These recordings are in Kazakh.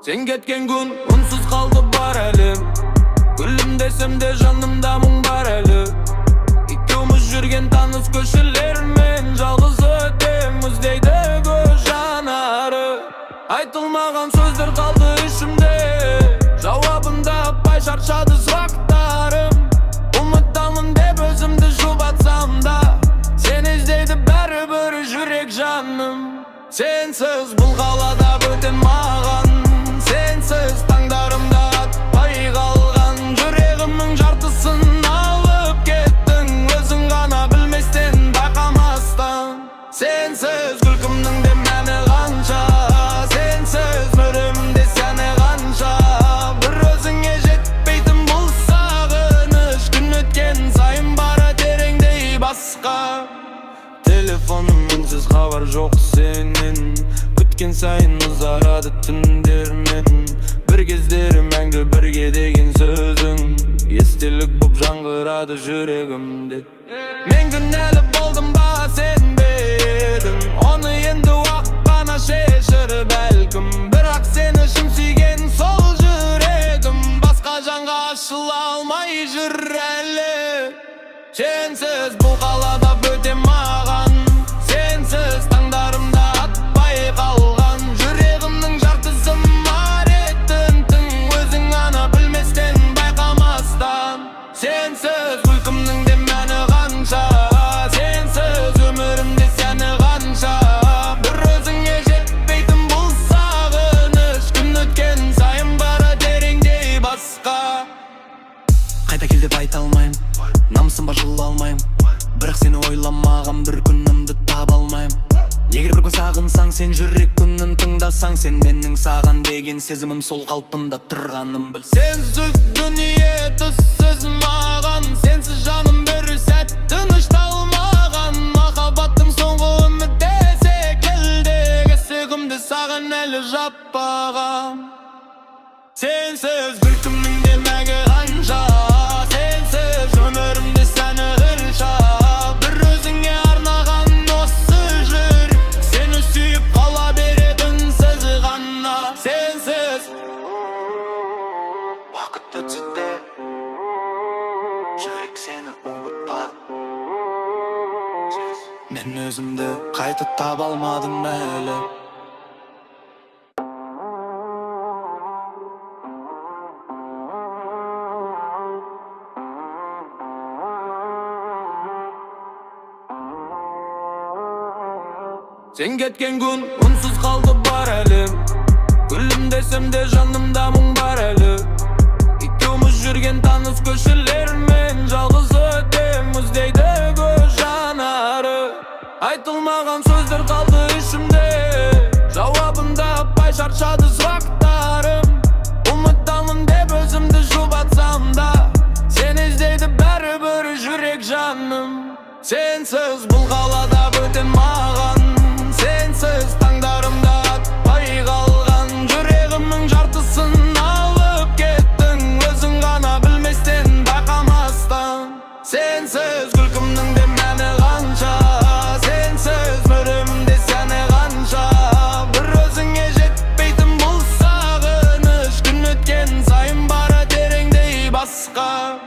Sen ketken gün unsuz kaldı bar elim. Gülüm desem de janımda mung bar eli. İkimiz жүрген tanış köşelermen жалғыз өтеміз deydi göz janары. Айтылмаған сөздер қалды ішімде, жауабын таппай шаршады сұрақтарым. Ұмытамын деп өзімді жұбатсам да, сен іздейді бәрібір жүрек жаным. Сенсіз бұл қалада бөтен маған, сенсіз таңдарымда атпай қалған. Жүрегімнің жартысын алып кеттің, өзің ғана білместен, байқамастан. Сенсіз күлкімнің де мәні қанша, сенсіз мөрімде сәні қанша. Бір өзіңе жетпейтін бұл сағыныш, күн өткен сайын бара тереңдей басқа. Телефоным үнсіз хабар жоқ сенен, күткен сайын ұзарады түндермен. Бір кездері мәңгі бірге деген сөзің естелік боп жаңғырады жүрегімде. Мен күнәлі болдым ба сенбедім, оны енді уақыт қана шешір бәлкім. Бірақ сені шын сүйген сол жүрегім басқа жанға ашыла алмай жүр әлі. Сенсіз бұл қалада бөтен маған, сенсіз таңдарымда атпай қалған. Жүрегімнің жартысын мар еттің түн, өзің ғана білместен, байқамастан. Сенсіз күлкімнің де мәні қанша, сенсіз өмірімде сәні қанша. Бір өзіңе жетпейтін бұл сағыныш, күн өткен сайын бара тереңдей басқа. Қайта кел деп айта алмайым, намысым бар жылы алмайым. Бірақ сені ойламаған бір күнімді таба алмайым. Егер бір күн сағынсаң, сен жүрек күнін тыңдасаң, сен менің саған деген сезімім сол қалпында тұрғаным біл. Сенсіз дүние түссіз маған, сенсіз жаным бір сәт тынышталмаған. Махаббаттың соңғы үміті секілді, есігімді саған әлі жаппаған. Сенсіз күлкімнің де мәңгі қанша, сенсіз өмірімде сәні қанша. Бір өзіңе арнаған осы жүрек сені сүйіп қала береді үнсіз ғана. Сенсіз Уақыт өтсе де жүрек сені ұмытпады. Мен өзімді қайта таба алмадым әлі. Sen ketken gün unsuz kaldı bar elim. Gülüm desem de janımda mung bar eli. İkimiz жүрген tanış köşelermen жалғыз өтеміз deydi göz janары. Айтылмаған сөздер қалды ішімде, жауабын таппай шаршады сұрақтарым. Ұмытамын деп өзімді жұбатсам да, сен іздейді бәрібір жүрек жаным. Сенсіз бұл қалада бөтен маған, сенсіз таңдарымда атпай қалған. Жүрегімнің жартысын алып кеттің, өзің ғана білместен, байқамастан. Сенсіз күлкімнің де мәні қанша, сенсіз мөрімде сәні қанша. Бір өзіңе жетпейтін бұл сағыныш, күн өткен сайын бара тереңдей басқа.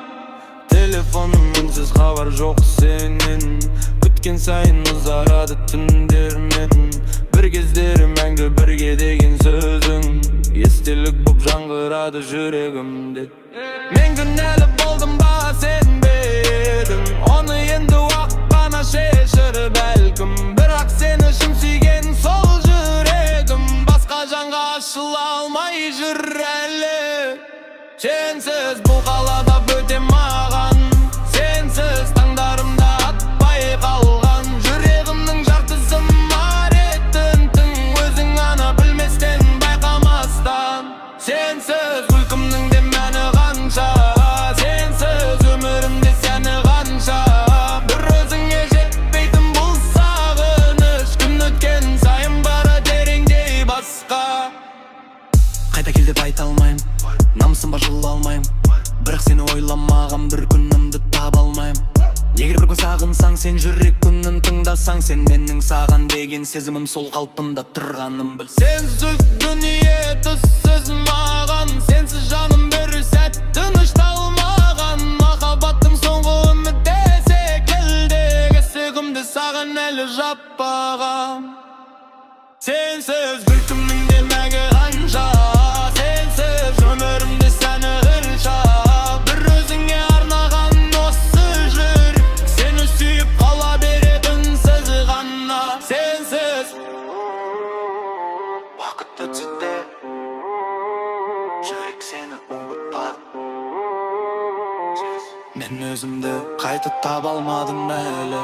Телефоным үнсіз хабар жоқ сенен, күткен сайын ұзарады түндермен. Бір кездері мәңгі бірге деген сөзің естелік боп жаңғырады жүрегімде. Мен күнәлі болдым ба сенбедім, оны енді уақыт қана шешір бәлкім. Бірақ сені шын сүйген сол жүрегім басқа жанға ашыла алмай жүр әлі. Сенсіз бұл қалада бөтен маған, сенсіз таңдарымда атпай қалған. Жүрегімнің жартысын мар еттің түн, өзің ғана білместен, байқамастан. Сенсіз күлкімнің де мәні қанша, сенсіз өмірімде сәні қанша. Бір өзіңе жетпейтін бұл сағыныш, күн өткен сайын бара тереңдей басқа. Қайта кел деп айта алмайым, намысым бар жылы алмайым. Бірақ сені ойламаған бір күнімді таба алмайым. Егер бір gün sağınсаң sen, жүрек күнін тыңдасаң сен, менің саған деген сезімім сол қалпында тұрғанын біл. Sensiz dünya tuzsuz mağan, sensiz canım bir sәт тынышталмаған. Махаббаттың соңғы үміт секілді, есігімді саған әлі жаппаған. Sensiz күлкімнің демегі қанша, sensiz өмірімде сәні қанша. Bir өзіңе арнаған осы жүрек, сені сүйіп қала береді үнсіз ғана. Sensiz Вакыт өтсе де жүрек сені ұмытпады. Мен өзімді қайта таба алмадым әлі.